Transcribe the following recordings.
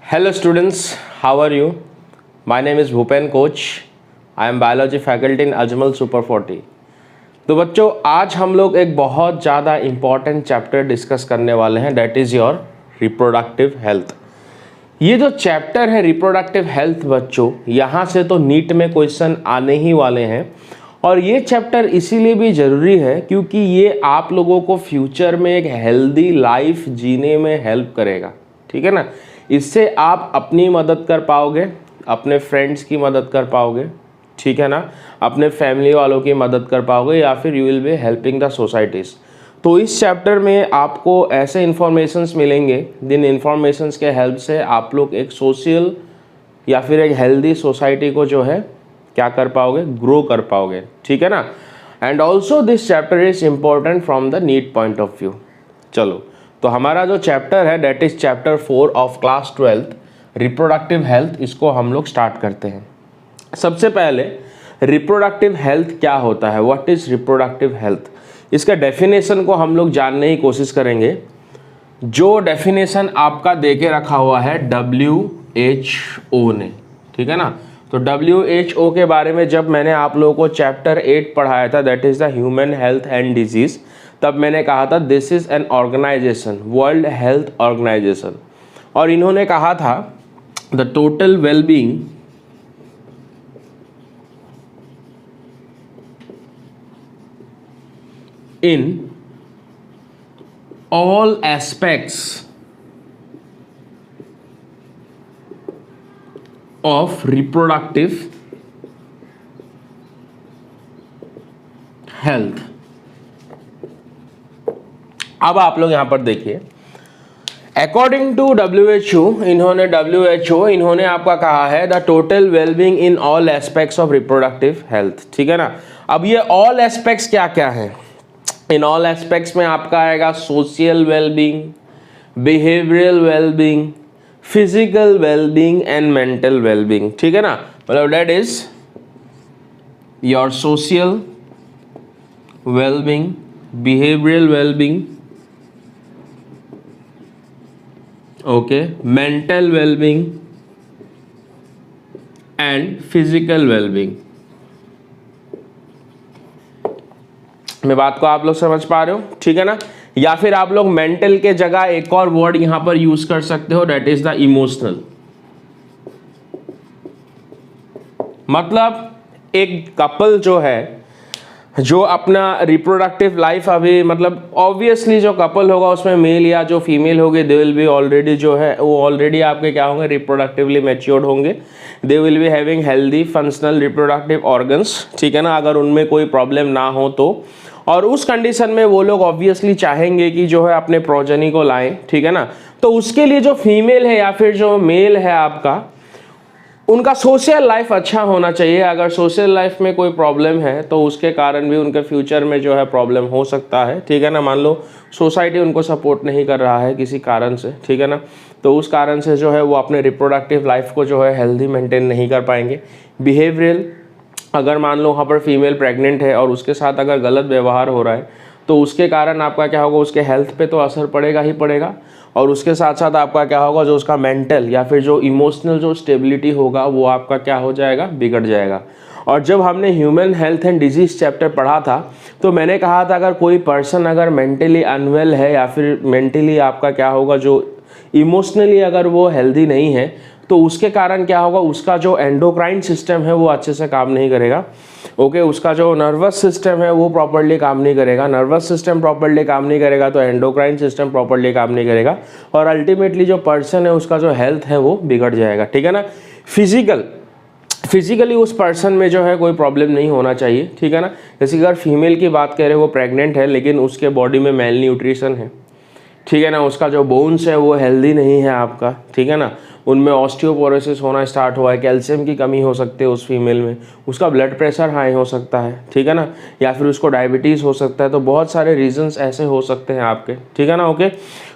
Hello students, how are you? My name is Bhupen Coach. I am biology faculty in Ajmal Super 40. तो बच्चों आज हम लोग एक बहुत ज़्यादा इम्पॉर्टेंट चैप्टर डिस्कस करने वाले हैं, that is your reproductive health. ये जो चैप्टर है रिप्रोडक्टिव हेल्थ बच्चों, यहाँ से तो नीट में क्वेश्चन आने ही वाले हैं और ये चैप्टर इसीलिए भी ज़रूरी है क्योंकि ये आप लोगों को फ्यूचर में एक हेल्दी लाइफ जीने में हेल्प करेगा, ठीक है ना। इससे आप अपनी मदद कर पाओगे, अपने फ्रेंड्स की मदद कर पाओगे, ठीक है ना, अपने फैमिली वालों की मदद कर पाओगे या फिर you will be helping the societies. तो इस चैप्टर में आपको ऐसे इन्फॉर्मेशंस मिलेंगे जिन इन्फॉर्मेशंस के हेल्प से आप लोग एक सोशल या फिर एक हेल्दी सोसाइटी को जो है क्या कर पाओगे, ग्रो कर पाओगे, ठीक है ना। And also this chapter is important from the NEET point of view. चलो तो हमारा जो चैप्टर है that is chapter 4 of class 12 reproductive health, इसको हम लोग स्टार्ट करते हैं। सबसे पहले रिप्रोडक्टिव हेल्थ क्या होता है, व्हाट इज रिप्रोडक्टिव हेल्थ, इसका डेफिनेशन को हम लोग जानने की कोशिश करेंगे। जो डेफिनेशन आपका दे के रखा हुआ है WHO ने, ठीक है ना। तो WHO के बारे में जब मैंने आप लोगों को चैप्टर 8 पढ़ाया था that is the human health and disease, तब मैंने कहा था this is an organisation, world health organisation, और इन्होंने कहा था the total wellbeing in all aspects of reproductive health। अब आप लोग यहां पर देखिए, अकॉर्डिंग टू WHO, इन्होंने आपका कहा है the total wellbeing in all aspects of reproductive health, ठीक है ना। अब ये ऑल एस्पेक्ट्स क्या क्या है, इन ऑल एस्पेक्ट्स में आपका आएगा social wellbeing, behavioural wellbeing, physical wellbeing and mental wellbeing, ठीक है ना। मतलब that is your social wellbeing, behavioural wellbeing, okay, mental wellbeing and physical wellbeing. मैं बात को आप लोग समझ पा रहे हो, ठीक है ना। या फिर आप लोग मेंटल के जगह एक और वर्ड यहां पर यूज कर सकते हो, दैट इज द इमोशनल। मतलब एक कपल जो है, जो अपना रिप्रोडक्टिव लाइफ अभी, मतलब ऑब्वियसली जो कपल होगा उसमें मेल या जो फीमेल होगी दे विल बी ऑलरेडी जो है वो ऑलरेडी आपके क्या होंगे, रिप्रोडक्टिवली मैच्योर्ड होंगे, they will be having healthy functional reproductive organs, ठीक है ना, अगर उनमें कोई प्रॉब्लम ना हो तो। और उस कंडीशन में वो लोग ऑब्वियसली चाहेंगे कि जो है अपने प्रोजनी को लाएं, ठीक है ना। तो उसके लिए जो फीमेल है या फिर जो मेल है आपका, उनका सोशल लाइफ अच्छा होना चाहिए। अगर सोशल लाइफ में कोई प्रॉब्लम है तो उसके कारण भी उनके फ्यूचर में जो है प्रॉब्लम हो सकता है, ठीक है ना। मान लो सोसाइटी उनको सपोर्ट नहीं कर रहा है किसी कारण से, ठीक है ना, तो उस कारण से जो है वो अपने रिप्रोडक्टिव लाइफ को जो है हेल्दी मेंटेन नहीं कर पाएंगे। बिहेवियरल, अगर मान लो वहाँ पर फीमेल प्रेग्नेंट है और उसके साथ अगर गलत व्यवहार हो रहा है तो उसके कारण आपका क्या होगा, उसके हेल्थ पे तो असर पड़ेगा ही पड़ेगा, और उसके साथ साथ आपका क्या होगा, जो उसका मेंटल या फिर जो इमोशनल जो स्टेबिलिटी होगा वो आपका क्या हो जाएगा, बिगड़ जाएगा। और जब हमने human health and disease chapter पढ़ा था तो मैंने कहा था अगर कोई पर्सन अगर मेंटली अनवेल है या फिर मेंटली आपका क्या होगा, जो इमोशनली अगर वो हेल्दी नहीं है तो उसके कारण क्या होगा, उसका जो एंडोक्राइन सिस्टम है वो अच्छे से काम नहीं करेगा, ओके, उसका जो नर्वस सिस्टम है वो प्रॉपर्ली काम नहीं करेगा, नर्वस सिस्टम प्रॉपर्ली काम नहीं करेगा तो एंडोक्राइन सिस्टम प्रॉपर्ली काम नहीं करेगा, और अल्टीमेटली जो पर्सन है उसका जो हेल्थ है वो बिगड़ जाएगा, ठीक है ना। फिजिकली उस पर्सन में जो है कोई प्रॉब्लम नहीं होना चाहिए, ठीक है ना। जैसे अगर फीमेल की बात करें, वो प्रेग्नेंट है लेकिन उसके बॉडी में मेल न्यूट्रिशन है, ठीक है ना, उसका जो बोन्स है वो हेल्दी नहीं है आपका, ठीक है ना, उनमें ऑस्टियोपोरोसिस होना स्टार्ट हुआ है, कैल्शियम की कमी हो सकती है उस फीमेल में, उसका ब्लड प्रेशर हाई हो सकता है, ठीक है ना, या फिर उसको डायबिटीज़ हो सकता है। तो बहुत सारे रीजंस ऐसे हो सकते हैं आपके, ठीक है ना, ओके।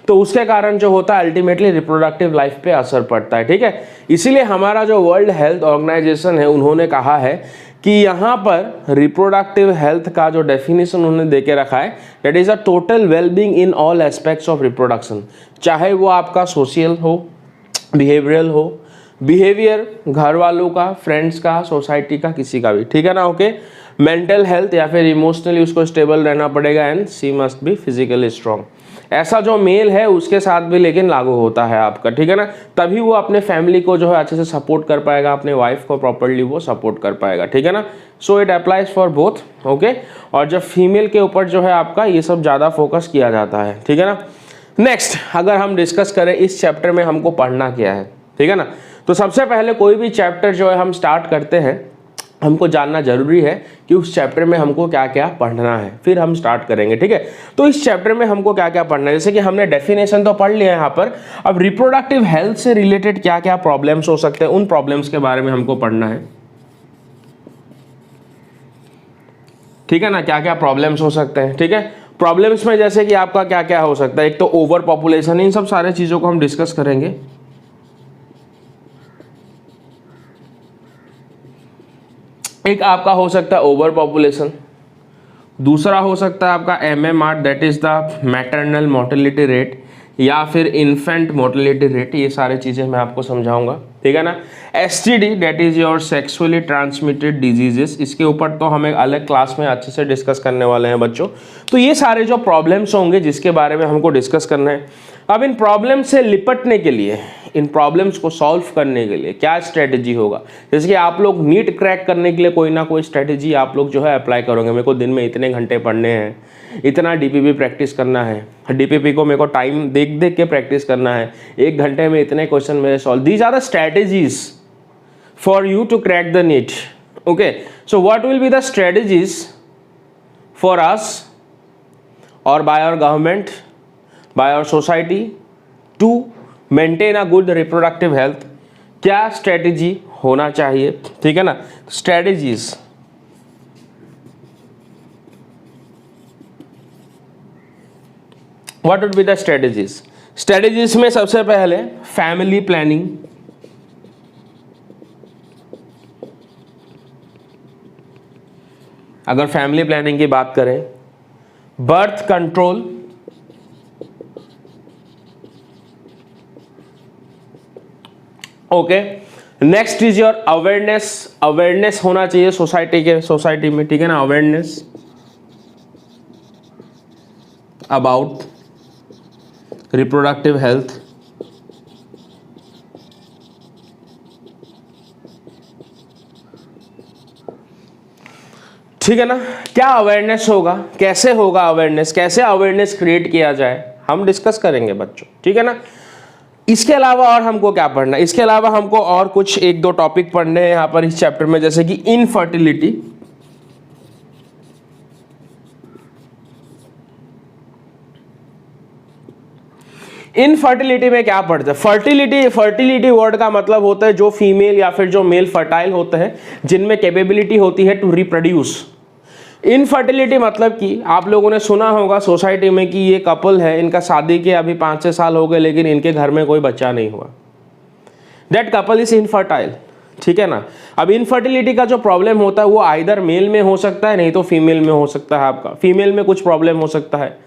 तो उसके कारण जो होता है अल्टीमेटली रिप्रोडक्टिव लाइफ पे असर पड़ता है, ठीक है। इसीलिए हमारा जो वर्ल्ड हेल्थ ऑर्गेनाइजेशन है उन्होंने कहा है कि यहाँ पर रिप्रोडक्टिव हेल्थ का जो डेफिनेशन उन्होंने दे के रखा है that is a total wellbeing in all aspects of reproduction, चाहे वो आपका सोशल हो, बिहेवियरल हो, बिहेवियर घर वालों का, फ्रेंड्स का, सोसाइटी का, किसी का भी, ठीक है ना। ओके, मेंटल हेल्थ या फिर इमोशनली उसको स्टेबल रहना पड़ेगा, and she must be physically strong. ऐसा जो मेल है उसके साथ भी लेकिन लागू होता है आपका, ठीक है ना। तभी वो अपने फैमिली को जो है अच्छे से सपोर्ट कर पाएगा, अपने वाइफ को प्रॉपर्ली वो सपोर्ट कर पाएगा, ठीक है ना। So it applies for both. Okay, और जब फीमेल के ऊपर जो है आपका ये सब ज़्यादा फोकस किया जाता है, ठीक है ना। नेक्स्ट अगर हम डिस्कस करें इस चैप्टर में हमको पढ़ना क्या है, ठीक है ना। तो सबसे पहले कोई भी चैप्टर जो है हम स्टार्ट करते हैं, हमको जानना जरूरी है कि उस चैप्टर में हमको क्या क्या पढ़ना है, फिर हम स्टार्ट करेंगे, ठीक है। तो इस चैप्टर में हमको क्या क्या पढ़ना है, जैसे कि हमने डेफिनेशन तो पढ़ लिया है यहाँ पर। अब रिप्रोडक्टिव हेल्थ से रिलेटेड क्या क्या प्रॉब्लम्स हो सकते हैं, उन प्रॉब्लम्स के बारे में हमको पढ़ना है, ठीक है ना। क्या क्या प्रॉब्लम्स हो सकते हैं, ठीक है। प्रॉब्लम्स में जैसे कि आपका क्या क्या हो सकता है, एक तो ओवर पॉपुलेशन, इन सब सारे चीज़ों को हम डिस्कस करेंगे। एक आपका हो सकता है ओवर पॉपुलेशन, दूसरा हो सकता है आपका MMR, that is the maternal mortality rate, या फिर इन्फेंट मोर्टेलिटी रेट, ये सारी चीज़ें मैं आपको समझाऊंगा, ठीक है ना। STD that is your sexually transmitted diseases, इसके ऊपर तो हम एक अलग क्लास में अच्छे से डिस्कस करने वाले हैं बच्चों। तो ये सारे जो प्रॉब्लम्स होंगे जिसके बारे में हमको डिस्कस करना है। अब इन प्रॉब्लम से निपटने के लिए, इन प्रॉब्लम्स को सॉल्व करने के लिए क्या स्ट्रेटजी होगा, जैसे कि आप लोग नीट क्रैक करने के लिए कोई ना कोई स्ट्रेटजी आप लोग जो है अप्लाई करोगे। मेरे को दिन में इतने घंटे पढ़ने हैं, इतना DPP प्रैक्टिस करना है, DPP को मेरे को टाइम देख देख के प्रैक्टिस करना है, 1 घंटे में इतने क्वेश्चन मेरे solve. These are the strategies for you to crack the NEET. Okay, so what will be the strategies for us और by our government, by our society to maintain a good reproductive health, क्या strategy होना चाहिए, ठीक है ना। Strategies, what would be the strategies. Strategies में सबसे पहले फैमिली प्लानिंग, अगर फैमिली प्लानिंग की बात करें, birth control, okay. Next is your awareness, awareness होना चाहिए सोसाइटी में, ठीक है ना। अवेयरनेस अबाउट रिप्रोडक्टिव हेल्थ, ठीक है ना। क्या अवेयरनेस होगा, कैसे होगा अवेयरनेस, कैसे अवेयरनेस क्रिएट किया जाए, हम डिस्कस करेंगे बच्चों, ठीक है ना। इसके अलावा और हमको क्या पढ़ना है, इसके अलावा हमको और कुछ 1-2 टॉपिक पढ़ने हैं यहाँ पर इस चैप्टर में, जैसे कि इनफर्टिलिटी। इनफर्टिलिटी में क्या पढ़ते हैं, फर्टिलिटी वर्ड का मतलब होता है जो फीमेल या फिर जो मेल फर्टाइल होते हैं, जिनमें कैपेबिलिटी होती है टू रिप्रोड्यूस। इनफर्टिलिटी मतलब कि आप लोगों ने सुना होगा सोसाइटी में कि ये कपल है, इनका शादी के अभी 5-6 साल हो गए लेकिन इनके घर में कोई बच्चा नहीं हुआ, दैट कपल इज इनफर्टाइल, ठीक है ना। अब इनफर्टिलिटी का जो प्रॉब्लम होता है वो आइदर मेल में हो सकता है, नहीं तो फीमेल में हो सकता है। आपका फीमेल में कुछ प्रॉब्लम हो सकता है।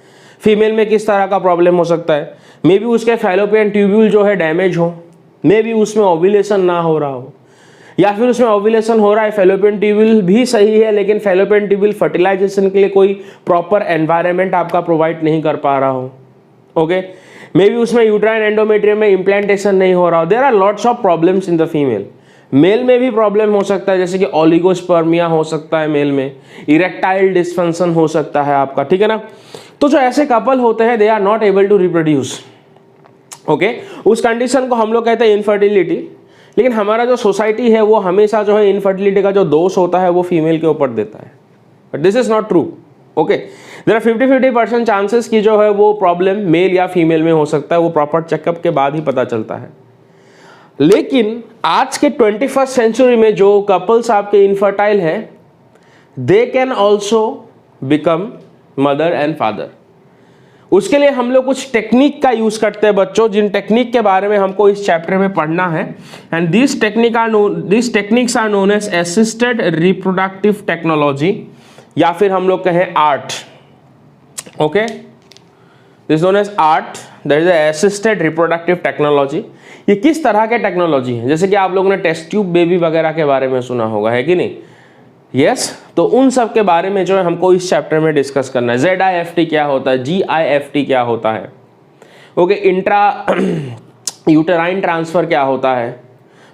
फीमेल में किस तरह का प्रॉब्लम हो सकता है, मे बी उसके फैलोपियन ट्यूब्यूल जो है डैमेज हो, मे बी उसमें ओव्यूलेशन ना हो रहा हो, या फिर उसमें ओव्यूलेशन हो रहा है, फैलोपियन ट्यूब्यूल भी सही है लेकिन फैलोपियन ट्यूब्यूल फर्टिलाइजेशन के लिए कोई प्रॉपर एनवायरनमेंट आपका प्रोवाइड नहीं कर पा रहा हो। ओके, मे बी उसमें यूट्राइन एंडोमेट्रियम में इम्प्लांटेशन नहीं हो रहा हो। There are lots of problems in the female. Male में भी प्रॉब्लम हो सकता है, जैसे कि ओलिगोस्पर्मिया हो सकता है मेल में, इरेक्टाइल डिस्फंक्शन हो सकता है आपका, ठीक है ना। तो जो ऐसे कपल होते हैं they are not able to reproduce, okay, उस कंडीशन को हम लोग कहते हैं इनफर्टिलिटी। लेकिन हमारा जो सोसाइटी है वो हमेशा जो है इनफर्टिलिटी का जो दोष होता है वो फीमेल के ऊपर देता है, but this is not true. Okay, there are 50-50% chances की जो है वो प्रॉब्लम मेल या फीमेल में हो सकता है, वो प्रॉपर चेकअप के बाद ही पता चलता है। लेकिन आज के 21st सेंचुरी में जो कपल्स आपके इनफर्टाइल है, they can also become mother and father. उसके लिए हम लोग कुछ टेक्निक का यूज करते हैं बच्चों, जिन टेक्निक के बारे में हमको इस चैप्टर में पढ़ना है। And this techniques are known as assisted reproductive technology, या फिर हम लोग कहें ART. Okay, this known as ART, that is assisted reproductive technology. ये किस तरह के टेक्नोलॉजी है। जैसे कि आप लोगों ने टेस्ट ट्यूब बेबी वगैरह के बारे में सुना होगा, है कि नहीं? यस, तो उन सब के बारे में जो है हमको इस चैप्टर में डिस्कस करना है। ZIFT क्या होता है, GIFT क्या होता है, ओके, इंट्रा यूटेराइन ट्रांसफर क्या होता है,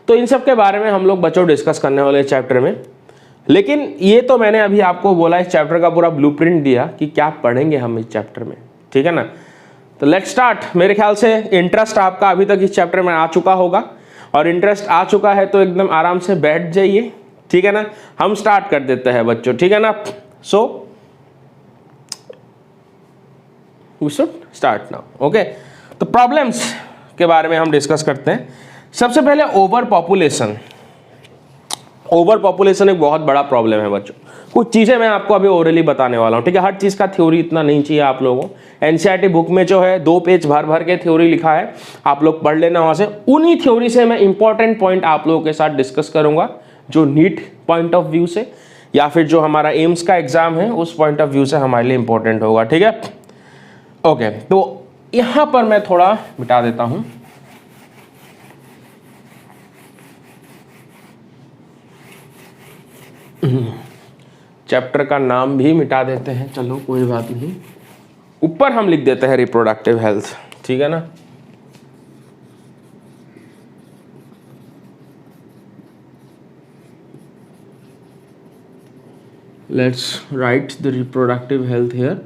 तो इन सब के बारे में हम लोग बच्चों डिस्कस करने वाले इस चैप्टर में। लेकिन ये तो मैंने अभी आपको बोला, इस चैप्टर का पूरा ब्लूप्रिंट दिया कि क्या पढ़ेंगे हम इस चैप्टर में, ठीक है ना। तो लेट्स स्टार्ट। मेरे ख्याल से इंटरेस्ट आपका अभी तक इस चैप्टर में आ चुका होगा, और इंटरेस्ट आ चुका है तो एकदम आराम से बैठ जाइए, ठीक है ना। हम स्टार्ट कर देते हैं बच्चों, ठीक है ना। So we should start now, okay. तो प्रॉब्लम्स के बारे में हम डिस्कस करते हैं। सबसे पहले ओवर पॉपुलेशन। ओवर पॉपुलेशन एक बहुत बड़ा प्रॉब्लम है बच्चों। कुछ चीज़ें मैं आपको अभी ओरली बताने वाला हूँ, ठीक है। हर चीज़ का थ्योरी इतना नहीं चाहिए आप लोगों को। एनसीईआरटी बुक में जो है 2 पेज भर भर के थ्योरी लिखा है, आप लोग पढ़ लेना वहाँ से। उन्हीं थ्योरी से मैं इंपॉर्टेंट पॉइंट आप लोगों के साथ डिस्कस करूँगा, जो नीट पॉइंट ऑफ व्यू से या फिर जो हमारा एम्स का एग्जाम है उस पॉइंट ऑफ व्यू से हमारे लिए इंपॉर्टेंट होगा, ठीक है। ओके, तो यहाँ पर मैं थोड़ा मिटा देता हूँ। चैप्टर का नाम भी मिटा देते हैं, चलो कोई बात नहीं। ऊपर हम लिख देते हैं रिप्रोडक्टिव हेल्थ, ठीक है ना। Let's write the reproductive health here.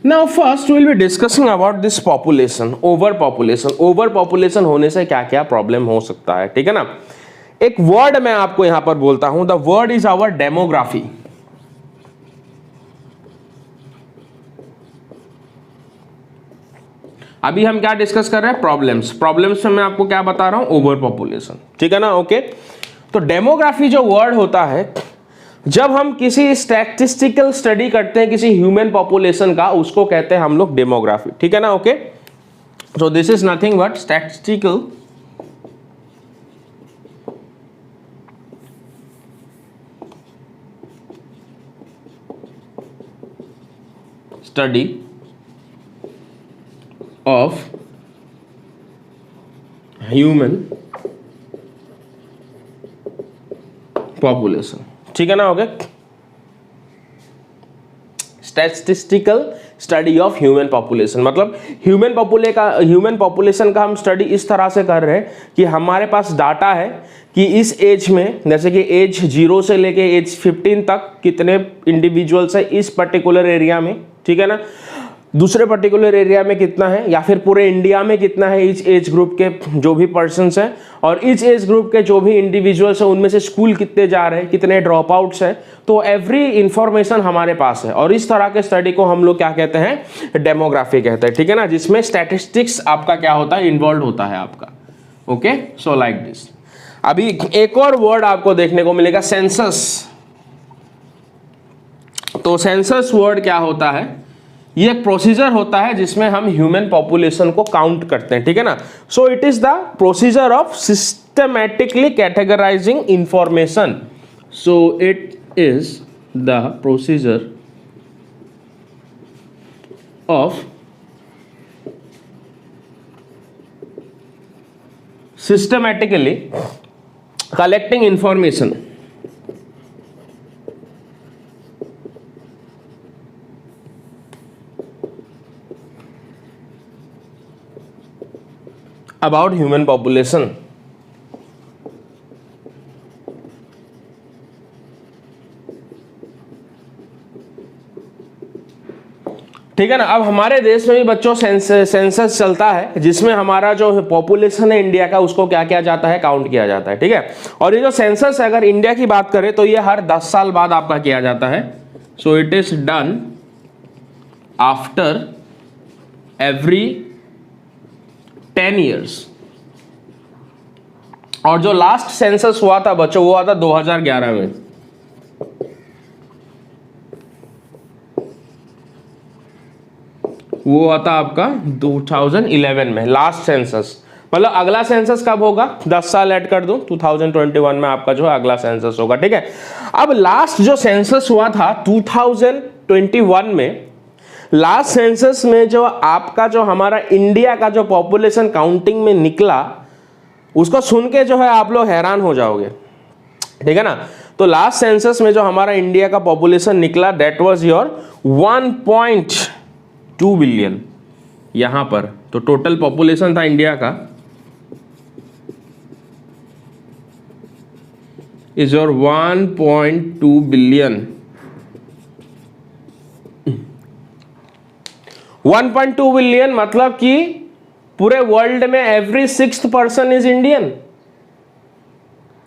Now first we'll be discussing about this population, overpopulation. Overpopulation होने से क्या क्या प्रॉब्लम हो सकता है, ठीक है ना। एक वर्ड मैं आपको यहां पर बोलता हूं, the word is our demography. अभी हम क्या डिस्कस कर रहे हैं, प्रॉब्लम्स। प्रॉब्लम्स में मैं आपको क्या बता रहा हूं, ओवर पॉपुलेशन, ठीक है ना, ओके। तो डेमोग्राफी जो वर्ड होता है, जब हम किसी स्टैटिस्टिकल स्टडी करते हैं किसी ह्यूमन पॉपुलेशन का, उसको कहते हैं हम लोग डेमोग्राफी, ठीक है ना, okay. So this is nothing but statistical study of human population, ठीक है ना, okay. Statistical study of human population मतलब ह्यूमन पॉपुलेशन का हम स्टडी इस तरह से कर रहे हैं कि हमारे पास डाटा है कि इस एज में, जैसे कि एज 0 से लेके एज 15 तक कितने इंडिविजुअल्स है इस पर्टिकुलर एरिया में, ठीक है ना। दूसरे पर्टिकुलर एरिया में कितना है, या फिर पूरे इंडिया में कितना है इस एज ग्रुप के जो भी पर्सन्स हैं, और इस एज ग्रुप के जो भी इंडिविजुअल्स हैं उनमें से स्कूल कितने जा रहे हैं, कितने ड्रॉप आउट्स हैं। तो एवरी इंफॉर्मेशन हमारे पास है, और इस तरह के स्टडी को हम लोग क्या कहते हैं, डेमोग्राफी कहते हैं, ठीक है ना, जिसमें स्टैटिस्टिक्स आपका क्या होता है, इन्वॉल्व होता है आपका, ओके। So like this. अभी एक और वर्ड आपको देखने को मिलेगा, सेंसस। तो सेंसस वर्ड क्या होता है, ये एक प्रोसीजर होता है जिसमें हम ह्यूमन पॉपुलेशन को काउंट करते हैं, ठीक है ना। So it is the procedure of systematically categorising information. So it is the procedure of systematically collecting information about human population, ठीक है ना। अब हमारे देश में भी बच्चों सेंसस चलता है, जिसमें हमारा जो पॉपुलेशन है इंडिया का उसको क्या किया जाता है, काउंट किया जाता है, ठीक है। और ये जो सेंसस है, अगर इंडिया की बात करें तो ये हर 10 साल बाद आपका किया जाता है। So it is done after every 10 years. और जो लास्ट सेंसस हुआ था बच्चों, वो हुआ था 2011 में। वो हुआ था आपका 2011 में लास्ट सेंसस। मतलब अगला सेंसस कब होगा, 10 साल ऐड कर दूं, 2021 में आपका जो है अगला सेंसस होगा, ठीक है। अब लास्ट जो सेंसस हुआ था 2021 में, लास्ट सेंसस में जो आपका जो हमारा इंडिया का जो पॉपुलेशन काउंटिंग में निकला, उसको सुन के जो है आप लोग हैरान हो जाओगे, ठीक है ना। तो लास्ट सेंसस में जो हमारा इंडिया का पॉपुलेशन निकला दैट वाज योर 1.2 बिलियन यहां पर। तो टोटल पॉपुलेशन था इंडिया का इज योर 1.2 बिलियन। 1.2 बिलियन मतलब कि पूरे वर्ल्ड में every 6th person is Indian.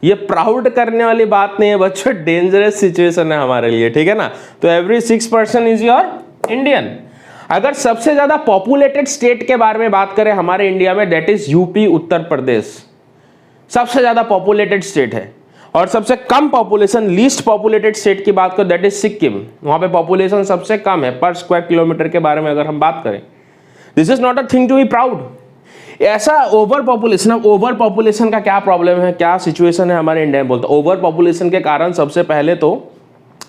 ये प्राउड करने वाली बात नहीं है बच्चों, डेंजरस सिचुएशन है हमारे लिए, ठीक है ना। तो every 6th person is your Indian. अगर सबसे ज्यादा पॉपुलेटेड स्टेट के बारे में बात करें हमारे इंडिया में that is UP, Uttar Pradesh सबसे ज्यादा पॉपुलेटेड स्टेट है। और सबसे कम पॉपुलेशन, लीस्ट पॉपुलेटेड स्टेट की बात करें दैट इज सिक्किम, वहां पे पॉपुलेशन सबसे कम है पर स्क्वायर किलोमीटर के बारे में अगर हम बात करें। This is not a thing to be proud. ऐसा ओवर पॉपुलेशन, अब ओवर पॉपुलेशन का क्या प्रॉब्लम है, क्या सिचुएशन है हमारे इंडिया में बोलते हैं। ओवर पॉपुलेशन के कारण सबसे पहले तो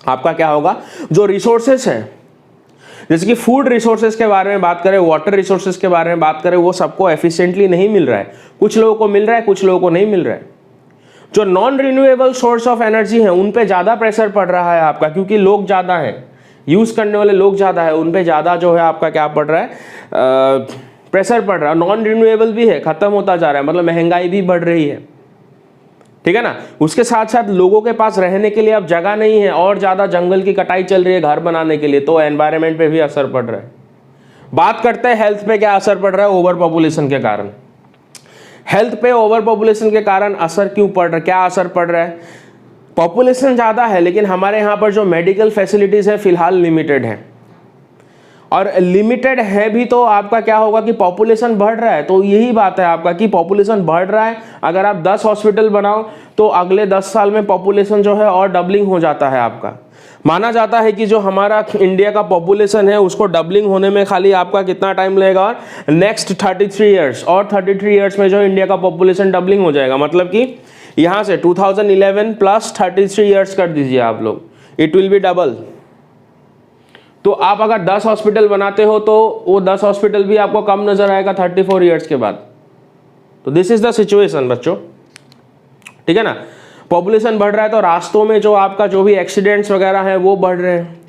आपका क्या होगा, जो रिसोर्सेस है जैसे कि फूड रिसोर्सेज के बारे में बात करें, वाटर रिसोर्सेज के बारे में बात करें, वो सबको एफिशिएंटली नहीं मिल रहा है। कुछ लोगों को मिल रहा है, कुछ लोगों को नहीं मिल रहा है। जो non renewable source of energy है उन पे ज़्यादा प्रेशर पड़ रहा है आपका, क्योंकि लोग ज़्यादा हैं, यूज़ करने वाले लोग ज़्यादा है, उन पे ज़्यादा जो है आपका क्या पड़ रहा है, प्रेशर पड़ रहा है। नॉन रिन्यूएबल भी है, ख़त्म होता जा रहा है, मतलब महंगाई भी बढ़ रही है, ठीक है ना। उसके साथ साथ लोगों के पास रहने के लिए अब जगह नहीं है और ज़्यादा जंगल की कटाई चल रही है घर बनाने के लिए, तो एनवायरनमेंट पे भी असर पड़ रहा है। बात करते हैं हेल्थ पे क्या असर पड़ रहा है ओवर पॉपुलेशन के कारण। हेल्थ पे ओवर पॉपुलेशन के कारण असर क्यों पड़ रहा है, क्या असर पड़ रहा है। पॉपुलेशन ज़्यादा है लेकिन हमारे यहाँ पर जो मेडिकल फैसिलिटीज़ है फिलहाल लिमिटेड है, और लिमिटेड है भी तो आपका क्या होगा कि पॉपुलेशन बढ़ रहा है। तो यही बात है आपका कि पॉपुलेशन बढ़ रहा है, अगर आप 10 हॉस्पिटल बनाओ तो अगले 10 साल में पॉपुलेशन जो है और डबलिंग हो जाता है आपका। माना जाता है कि जो हमारा इंडिया का पॉपुलेशन है उसको डबलिंग होने में खाली आपका कितना टाइम लगेगा, नेक्स्ट 33 ईयर्स, और 33 ईयर्स में जो इंडिया का पॉपुलेशन डबलिंग हो जाएगा। मतलब कि यहाँ से 2011 प्लस 33 ईयर्स कर दीजिए आप लोग, इट विल बी डबल। तो आप अगर 10 हॉस्पिटल बनाते हो तो वो 10 हॉस्पिटल भी आपको कम नजर आएगा 34 ईयर्स के बाद। तो दिस इज द सिचुएशन बच्चों, ठीक है ना। पॉपुलेशन बढ़ रहा है तो रास्तों में जो आपका जो भी एक्सीडेंट्स वगैरह है वो बढ़ रहे हैं,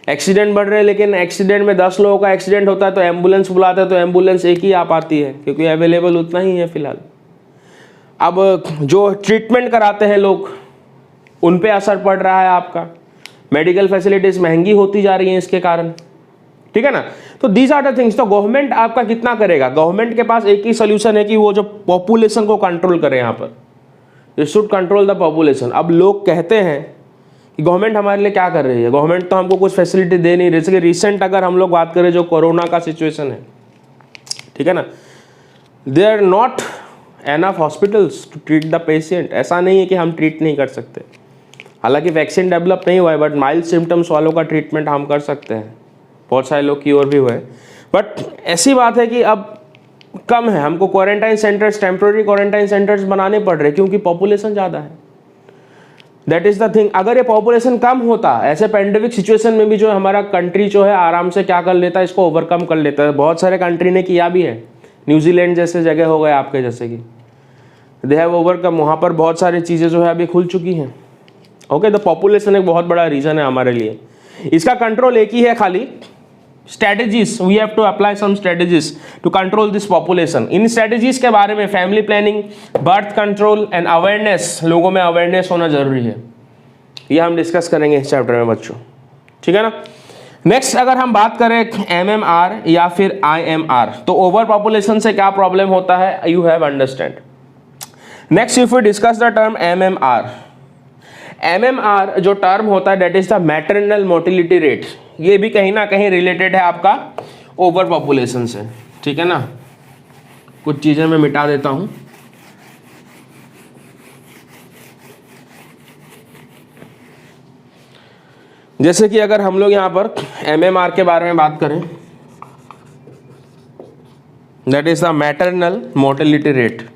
एक्सीडेंट बढ़ रहे हैं। लेकिन एक्सीडेंट में 10 लोगों का एक्सीडेंट होता है तो एम्बुलेंस बुलाते हैं तो एम्बुलेंस एक ही आ पाती है क्योंकि अवेलेबल उतना ही है फिलहाल। अब जो ट्रीटमेंट कराते हैं लोग उन पे असर पड़ रहा है आपका, मेडिकल फैसिलिटीज महंगी होती जा रही हैं इसके कारण, ठीक है ना। तो दीज आर द थिंग्स। तो गवर्नमेंट आपका कितना करेगा, गवर्नमेंट के पास एक ही सोल्यूशन है कि वो जो पॉपुलेशन को कंट्रोल करे, यहाँ पर it should control the population. अब लोग कहते हैं कि गवर्नमेंट हमारे लिए क्या कर रही है, गवर्नमेंट तो हमको कुछ फैसिलिटी दे नहीं रही। जैसे कि रिसेंट अगर हम लोग बात करें जो कोरोना का सिचुएशन है, ठीक है ना, there are not enough hospitals to treat the patient. ऐसा नहीं है कि हम ट्रीट नहीं कर सकते, हालांकि वैक्सीन डेवलप नहीं हुआ है, बट माइल्ड सिम्टम्स वालों का ट्रीटमेंट हम कर सकते हैं। बहुत सारे लोग क्योर भी हुए, बट ऐसी बात है कि अब कम है, हमको quarantine centres, temporary quarantine centres बनाने पड़ रहे क्योंकि पॉपुलेशन ज़्यादा है। That is the thing. अगर ये पॉपुलेशन कम होता, ऐसे पैंडेमिक सिचुएशन में भी जो हमारा कंट्री जो है आराम से क्या कर लेता है, इसको ओवरकम कर लेता है। बहुत सारे कंट्री ने किया भी है, न्यूजीलैंड जैसे जगह हो गए आपके, जैसे कि दे हैव ओवरकम, वहाँ पर बहुत सारी चीज़ें जो है अभी खुल चुकी हैं। ओके, तो पॉपुलेशन एक बहुत बड़ा रीजन है हमारे लिए। इसका कंट्रोल एक ही है खाली, strategies. We have to apply some strategies to control this population. इन स्ट्रेटेजीज के बारे में family planning, birth control and awareness, लोगों में अवेयरनेस होना जरूरी है। ये हम डिस्कस करेंगे इस चैप्टर में बच्चों, ठीक है ना। नेक्स्ट अगर हम बात करें MMR या फिर IMR, तो ओवर पॉपुलेशन से क्या प्रॉब्लम होता है, you have understand. Next if we discuss the term MMR, MMR जो टर्म होता है that is the maternal mortality rate. ये भी कहीं ना कहीं रिलेटेड है आपका ओवर पॉपुलेशन से, ठीक है ना। कुछ चीजें मैं मिटा देता हूं। जैसे कि अगर हम लोग यहां पर MMR के बारे में बात करें, that is the maternal mortality rate.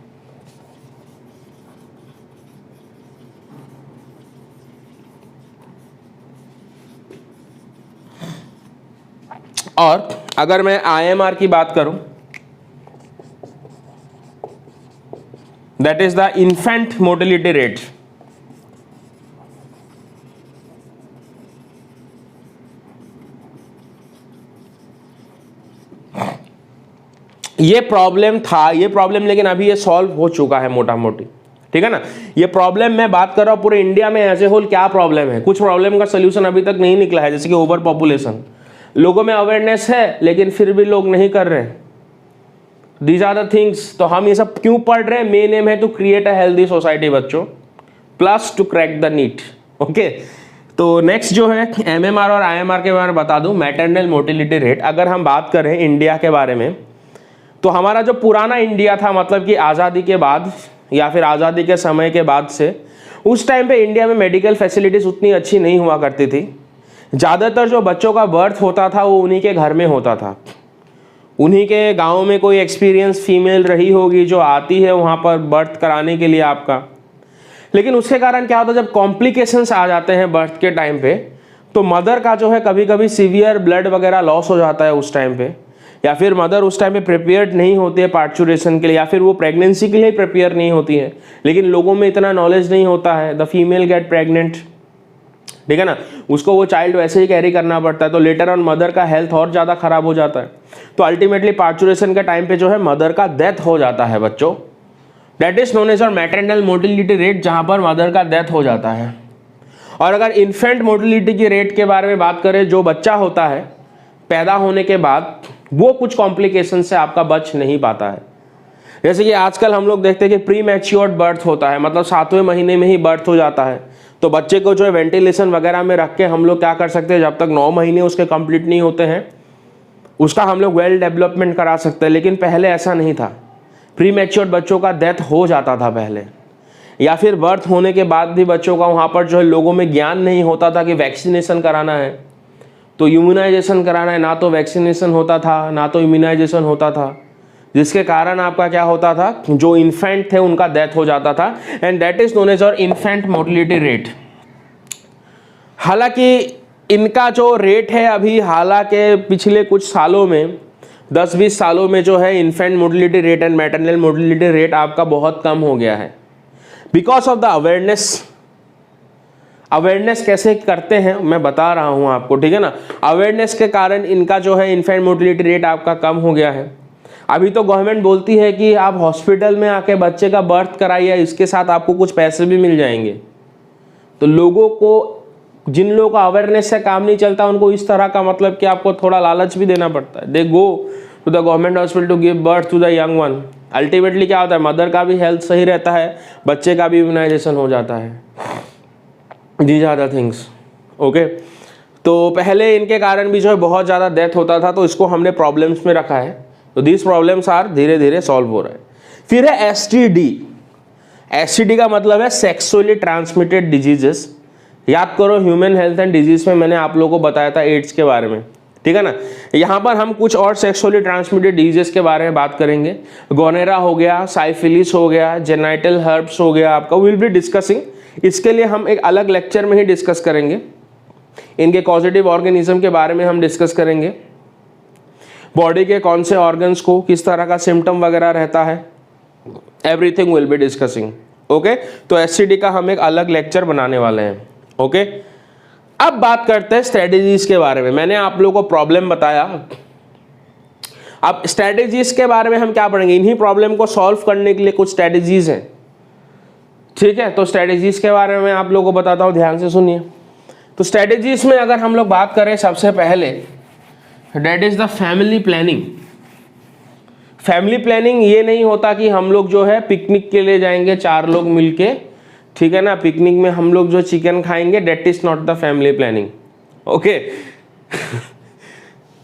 और अगर मैं IMR की बात करूं, that is the infant mortality rate. ये प्रॉब्लम था, ये प्रॉब्लम लेकिन अभी ये सॉल्व हो चुका है मोटा मोटी, ठीक है ना। ये प्रॉब्लम मैं बात कर रहा हूं पूरे इंडिया में एज ए होल क्या प्रॉब्लम है, कुछ प्रॉब्लम का सोल्यूशन अभी तक नहीं निकला है, जैसे कि ओवर पॉपुलेशन, लोगों में अवेयरनेस है लेकिन फिर भी लोग नहीं कर रहे। These are the things. तो हम ये सब क्यों पढ़ रहे हैं? मेन एम है to create a healthy society बच्चों, plus to crack the NEET. Okay, तो नेक्स्ट जो है MMR और IMR के बारे में बता दूं। मैटरनल मोर्टेलिटी रेट, अगर हम बात करें इंडिया के बारे में, तो हमारा जो पुराना इंडिया था, मतलब कि आज़ादी के बाद या फिर आज़ादी के समय के बाद से, उस टाइम पे इंडिया में मेडिकल फैसिलिटीज़ उतनी अच्छी नहीं हुआ करती थी। ज़्यादातर जो बच्चों का बर्थ होता था वो उन्हीं के घर में होता था, उन्हीं के गांव में कोई एक्सपीरियंस फीमेल रही होगी जो आती है वहाँ पर बर्थ कराने के लिए आपका। लेकिन उसके कारण क्या होता है, जब कॉम्प्लिकेशंस आ जाते हैं बर्थ के टाइम पे, तो मदर का जो है कभी कभी सीवियर ब्लड वगैरह लॉस हो जाता है उस टाइम पे, या फिर मदर उस टाइम पे प्रिपेयर्ड नहीं होती है पार्चुरेशन के लिए, या फिर वो प्रेगनेंसी के लिए प्रिपेयर नहीं होती है, लेकिन लोगों में इतना नॉलेज नहीं होता है। द फीमेल गेट प्रेग्नेंट, ठीक है ना, उसको वो चाइल्ड वैसे ही कैरी करना पड़ता है, तो लेटर ऑन मदर का हेल्थ और ज़्यादा खराब हो जाता है। तो अल्टीमेटली पार्चुरेशन के टाइम पे जो है मदर का डेथ हो जाता है बच्चों। दैट इज नोन एज और मैटरनल मोर्टेलिटी रेट, जहाँ पर मदर का डेथ हो जाता है। और अगर इन्फेंट मोर्टेलिटी की रेट के बारे में बात करें, जो बच्चा होता है पैदा होने के बाद, वो कुछ कॉम्प्लिकेशन से आपका बच नहीं पाता है। जैसे कि आजकल हम लोग देखते हैं कि प्री मैच्योर्ड बर्थ होता है, मतलब 7वें महीने में ही बर्थ हो जाता है। तो बच्चे को जो है वेंटिलेशन वगैरह में रख के हम लोग क्या कर सकते हैं, जब तक 9 महीने उसके कंप्लीट नहीं होते हैं, उसका हम लोग वेल डेवलपमेंट करा सकते हैं। लेकिन पहले ऐसा नहीं था, प्री मैच्योर्ड बच्चों का डेथ हो जाता था पहले, या फिर बर्थ होने के बाद भी बच्चों का वहाँ पर जो है लोगों में ज्ञान नहीं होता था कि वैक्सीनेशन कराना है, तो इम्यूनाइजेशन कराना है। ना तो वैक्सीनेशन होता था, ना तो इम्यूनाइजेशन होता था, जिसके कारण आपका क्या होता था, जो इन्फेंट थे उनका डेथ हो जाता था। And that is known as our infant mortality rate. हालांकि इनका जो रेट है अभी, हालांकि पिछले कुछ सालों में, 10-20 सालों में जो है infant mortality rate and maternal mortality rate आपका बहुत कम हो गया है, because of the awareness. Awareness कैसे करते हैं मैं बता रहा हूं आपको, ठीक है ना। अवेयरनेस के कारण इनका जो है इन्फेंट मोर्टेलिटी रेट आपका कम हो गया है। अभी तो गवर्नमेंट बोलती है कि आप हॉस्पिटल में आके बच्चे का बर्थ कराइए, इसके साथ आपको कुछ पैसे भी मिल जाएंगे। तो लोगों को, जिन लोगों का अवेयरनेस से काम नहीं चलता, उनको इस तरह का मतलब कि आपको थोड़ा लालच भी देना पड़ता है। They go to the government hospital to give birth to the young one. Ultimately क्या होता है, मदर का भी हेल्थ सही रहता है, बच्चे का भी इम्यूनाइजेशन हो जाता है। These are the things. Okay, तो पहले इनके कारण भी जो है बहुत ज़्यादा डेथ होता था, तो इसको हमने प्रॉब्लम्स में रखा है। तो दीज प्रॉब्लम्स आर धीरे धीरे सॉल्व हो रहे हैं। फिर है STD। STD का मतलब है सेक्सुअली ट्रांसमिटेड डिजीजेस। याद करो, ह्यूमन हेल्थ एंड डिजीज में मैंने आप लोगों को बताया था एड्स के बारे में, ठीक है ना। यहाँ पर हम कुछ और सेक्सुअली ट्रांसमिटेड डिजीजेस के बारे में बात करेंगे। गोनेरा हो गया, साइफिलिस हो गया, जेनाइटल हर्ब्स हो गया आपका, विल बी डिस्कसिंग। इसके लिए हम एक अलग लेक्चर में ही डिस्कस करेंगे। इनके कॉजेटिव ऑर्गेनिज्म के बारे में हम डिस्कस करेंगे। बॉडी के कौन से ऑर्गन्स को किस तरह का सिम्टम वगैरह रहता है, everything will be discussing. Okay, तो STD का हम एक अलग लेक्चर बनाने वाले हैं। ओके, अब बात करते हैं स्ट्रेटेजीज के बारे में। मैंने आप लोगों को प्रॉब्लम बताया, अब स्ट्रेटेजीज के बारे में हम क्या पढ़ेंगे, इन्हीं प्रॉब्लम को सॉल्व करने के लिए कुछ स्ट्रेटेजीज हैं, ठीक है। तो स्ट्रेटेजीज के बारे में आप लोगों को बताता हूं, ध्यान से सुनिए। तो स्ट्रेटेजीज में अगर हम लोग बात करें, सबसे पहले that is the family planning. Family planning ये नहीं होता कि हम लोग जो है पिकनिक के लिए जाएंगे 4 लोग मिलके, ठीक है ना, पिकनिक में हम लोग जो चिकन खाएंगे, that is not the family planning. Okay,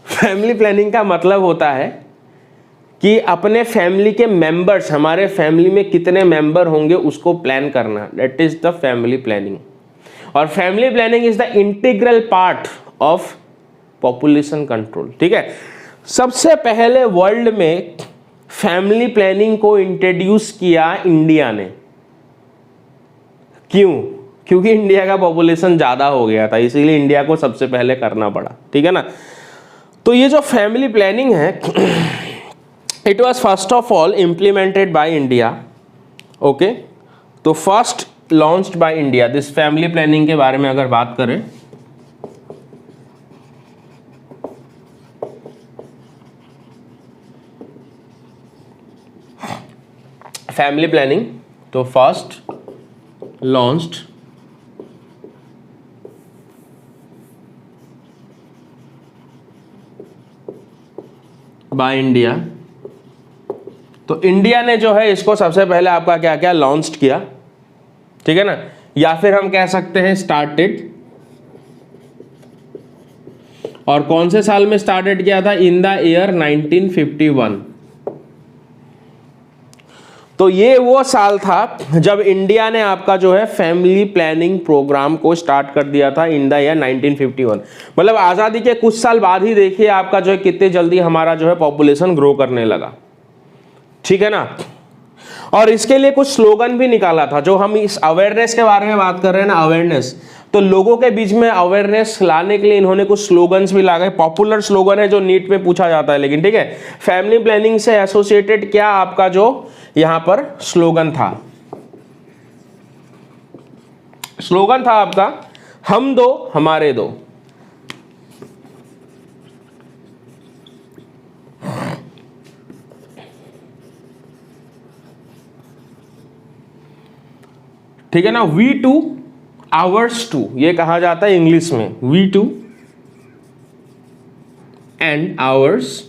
family planning का मतलब होता है कि अपने फैमिली के मेंबर्स, हमारे फैमिली में कितने मेंबर होंगे उसको प्लान करना, that is the family planning. और family planning is the integral part of population control, ठीक है। सबसे पहले वर्ल्ड में फैमिली प्लानिंग को इंट्रोड्यूस किया इंडिया ने। क्यों? क्योंकि इंडिया का पॉपुलेशन ज़्यादा हो गया था, इसीलिए इंडिया को सबसे पहले करना पड़ा, ठीक है ना। तो ये जो फैमिली प्लानिंग है, it was first of all implemented by India okay, तो first launched by India, this family planning के बारे में अगर बात करें, फैमिली प्लानिंग तो फर्स्ट लॉन्च्ड बाय इंडिया। तो इंडिया ने जो है इसको सबसे पहले आपका क्या क्या लॉन्च किया, ठीक है ना, या फिर हम कह सकते हैं स्टार्टेड। और कौन से साल में स्टार्टेड किया था? इन द ईयर 1951। तो ये वो साल था जब इंडिया ने आपका जो है फैमिली प्लानिंग प्रोग्राम को स्टार्ट कर दिया था इन द ईयर 1951। मतलब आज़ादी के कुछ साल बाद ही देखिए आपका जो है कितने जल्दी हमारा जो है पॉपुलेशन ग्रो करने लगा, ठीक है ना। और इसके लिए कुछ स्लोगन भी निकाला था, जो हम इस अवेयरनेस के बारे में बात कर रहे हैं ना, अवेयरनेस, तो लोगों के बीच में अवेयरनेस लाने के लिए इन्होंने कुछ स्लोगन्स भी लगाए। पॉपुलर स्लोगन है जो नीट में पूछा जाता है, लेकिन ठीक है, फैमिली प्लानिंग से एसोसिएटेड क्या आपका जो यहां पर स्लोगन था? स्लोगन था आपका हम दो हमारे दो। ठीक है ना, वी टू आवर्स टू, ये कहा जाता है इंग्लिश में, we two and ours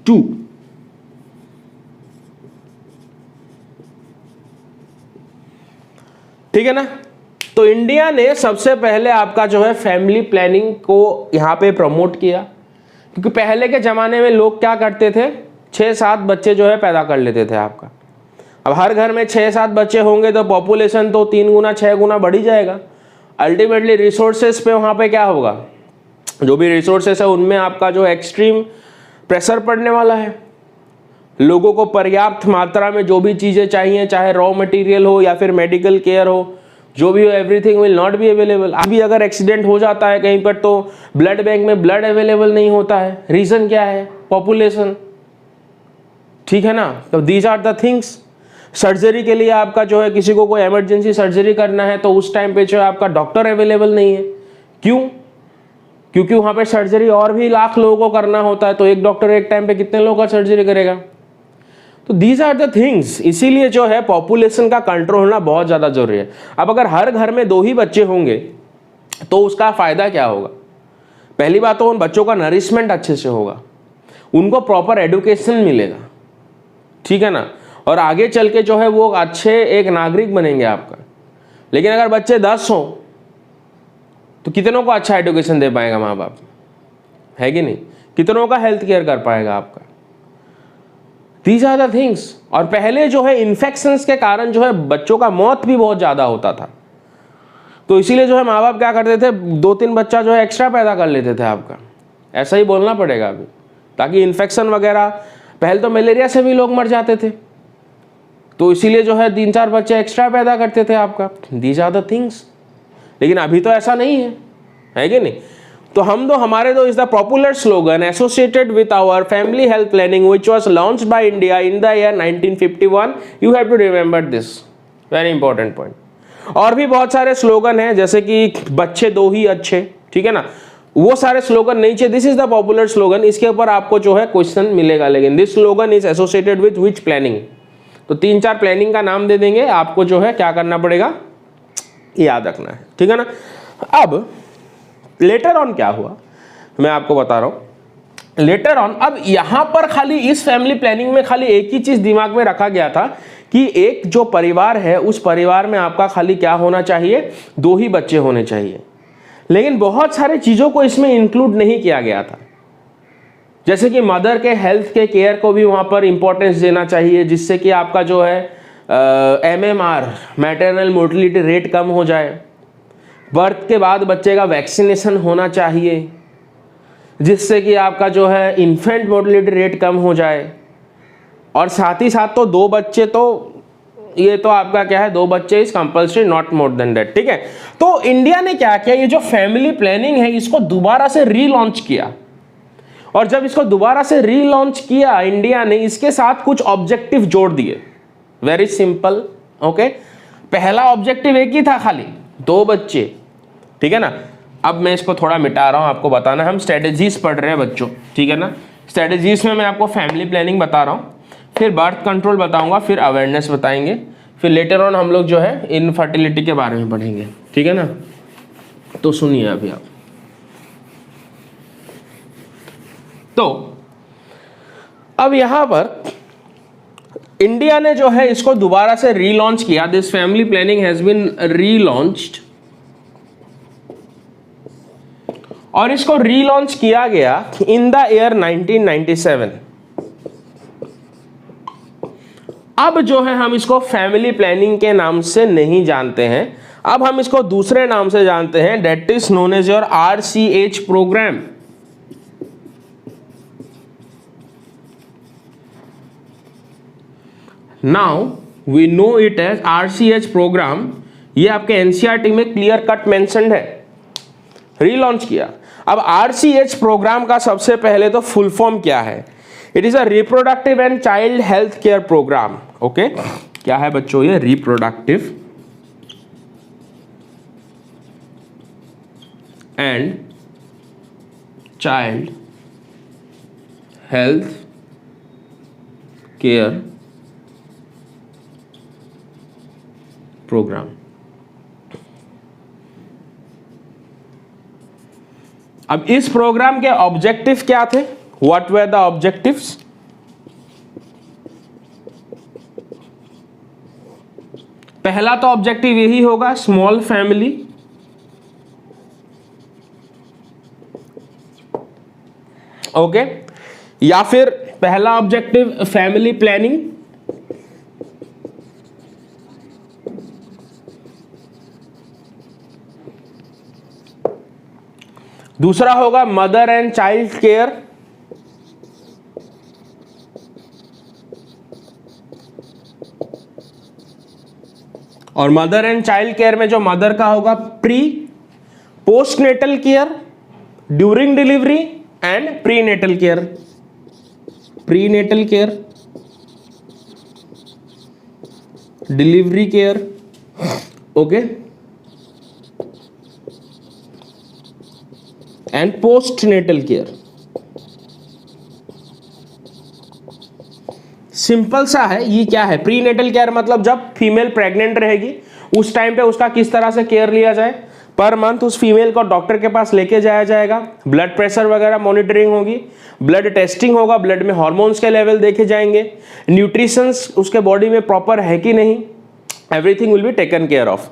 two. ठीक है ना। तो इंडिया ने सबसे पहले आपका जो है फैमिली प्लानिंग को यहां पे प्रमोट किया, क्योंकि पहले के जमाने में लोग क्या करते थे, 6-7 बच्चे जो है पैदा कर लेते थे आपका। अब हर घर में 6-7 बच्चे होंगे तो पॉपुलेशन तो 3 गुना 6 गुना बढ़ ही जाएगा। अल्टीमेटली रिसोर्सेस पे वहाँ पे क्या होगा, जो भी रिसोर्सेस है उनमें आपका जो एक्सट्रीम प्रेशर पड़ने वाला है। लोगों को पर्याप्त मात्रा में जो भी चीज़ें चाहिए, चाहे रॉ मटेरियल हो या फिर मेडिकल केयर हो, जो भी हो, everything will not be available. अभी अगर एक्सीडेंट हो जाता है कहीं पर तो ब्लड बैंक में ब्लड अवेलेबल नहीं होता है। रीज़न क्या है? पॉपुलेशन, ठीक है ना। तो these are the things. Surgery के लिए आपका जो है किसी को कोई इमरजेंसी सर्जरी करना है तो उस टाइम पे जो है आपका डॉक्टर अवेलेबल नहीं है। क्यों? क्योंकि वहाँ पे सर्जरी और भी लाख लोगों को करना होता है, तो एक डॉक्टर एक टाइम पे कितने लोगों का सर्जरी करेगा? तो दीज आर द थिंग्स। इसीलिए जो है पॉपुलेशन का कंट्रोल होना बहुत ज़्यादा जरूरी है। अब अगर हर घर में 2 ही बच्चे होंगे तो उसका फ़ायदा क्या होगा? पहली बात तो उन बच्चों का नरिशमेंट अच्छे से होगा, उनको प्रॉपर एडुकेशन मिलेगा, ठीक है ना, और आगे चल के जो है वो अच्छे एक नागरिक बनेंगे आपका। लेकिन अगर बच्चे 10 हों तो कितनों को अच्छा एडुकेशन दे पाएगा माँ बाप, है कि नहीं? कितनों का हेल्थ केयर कर पाएगा आपका? These are the things. और पहले जो है इन्फेक्शंस के कारण जो है बच्चों का मौत भी बहुत ज़्यादा होता था, तो इसीलिए जो है माँ बाप क्या करते थे, 2-3 बच्चा जो है एक्स्ट्रा पैदा कर लेते थे आपका। ऐसा ही बोलना पड़ेगा अभी, ताकि इन्फेक्शन वगैरह, पहले तो मलेरिया से भी लोग मर जाते थे, तो इसीलिए जो है 3-4 बच्चे एक्स्ट्रा पैदा करते थे आपका। These are the things. लेकिन अभी तो ऐसा नहीं है कि नहीं? तो हम दो हमारे दो is the popular slogan associated with our family health planning which was launched by India in the year 1951। You have to remember this, very important point. और भी बहुत सारे स्लोगन हैं, जैसे कि बच्चे 2 ही अच्छे, ठीक है ना, वो सारे स्लोगन नहीं चाहिए। This is the popular slogan, इसके ऊपर आपको जो है क्वेश्चन मिलेगा। लेकिन this slogan is associated with which planning, तो 3-4 प्लानिंग का नाम दे देंगे, आपको जो है क्या करना पड़ेगा, याद रखना है, ठीक है ना। अब लेटर ऑन क्या हुआ मैं आपको बता रहा हूं। लेटर ऑन, अब यहां पर खाली इस फैमिली प्लानिंग में खाली एक ही चीज दिमाग में रखा गया था कि एक जो परिवार है उस परिवार में आपका खाली क्या होना चाहिए, 2 ही बच्चे होने चाहिए। लेकिन बहुत सारी चीजों को इसमें इंक्लूड नहीं किया गया था, जैसे कि मदर के हेल्थ के केयर को भी वहाँ पर इम्पोर्टेंस देना चाहिए, जिससे कि आपका जो है MMR मैटरनल मोर्टिलिटी रेट कम हो जाए। बर्थ के बाद बच्चे का वैक्सीनेशन होना चाहिए, जिससे कि आपका जो है इन्फेंट मोर्टिलिटी रेट कम हो जाए। और साथ ही साथ तो 2 बच्चे, तो ये तो आपका क्या है, 2 बच्चे is compulsory, not more than that, ठीक है। तो इंडिया ने क्या किया, ये जो फैमिली प्लानिंग है इसको दोबारा से रीलॉन्च किया। और जब इसको दोबारा से रीलॉन्च किया इंडिया ने, इसके साथ कुछ ऑब्जेक्टिव जोड़ दिए, वेरी सिंपल। ओके, पहला ऑब्जेक्टिव एक ही था, खाली 2 बच्चे, ठीक है ना। अब मैं इसको थोड़ा मिटा रहा हूँ, आपको बताना है हम स्ट्रेटेजीज पढ़ रहे हैं बच्चों, ठीक है ना। स्ट्रेटेजीज में मैं आपको फैमिली प्लानिंग बता रहा हूँ, फिर बर्थ कंट्रोल बताऊंगा, फिर अवेयरनेस बताएंगे, फिर लेटर ऑन हम लोग जो है इनफर्टिलिटी के बारे में पढ़ेंगे, ठीक है ना। तो सुनिए अभी आप, तो अब यहां पर इंडिया ने जो है इसको दोबारा से रीलॉन्च किया। This family planning has been relaunched, और इसको रीलॉन्च किया गया इन द ईयर 1997। अब जो है हम इसको फैमिली प्लानिंग के नाम से नहीं जानते हैं, अब हम इसको दूसरे नाम से जानते हैं, that is known as your RCH programme. Now we know it as RCH programme. ये आपके NCERT में क्लियर कट मेंशन्ड है, रीलॉन्च किया। अब RCH प्रोग्राम का सबसे पहले तो फुल फॉर्म क्या है? It is a reproductive and child health care programme. Okay, क्या है बच्चों ये? Reproductive and child health care programme. अब इस प्रोग्राम के ऑब्जेक्टिव क्या थे? What were the objectives? पहला तो ऑब्जेक्टिव यही होगा, स्मॉल फैमिली, ओके, या फिर पहला ऑब्जेक्टिव फैमिली प्लानिंग, दूसरा होगा मदर एंड चाइल्ड केयर, और मदर एंड चाइल्ड केयर में जो मदर का होगा pre postnatal care, during delivery and prenatal care. Prenatal care, delivery care, okay, and postnatal care. Simple सा है ये। क्या है प्री नेटल केयर? मतलब जब फीमेल प्रेग्नेंट रहेगी उस टाइम पे उसका किस तरह से केयर लिया जाए। पर मंथ उस फीमेल को डॉक्टर के पास लेके जाया जाएगा, ब्लड प्रेशर वगैरह मॉनिटरिंग होगी, ब्लड टेस्टिंग होगा, ब्लड में हार्मोन्स के लेवल देखे जाएंगे, न्यूट्रिशंस उसके बॉडी में प्रॉपर है कि नहीं, everything will be taken care of.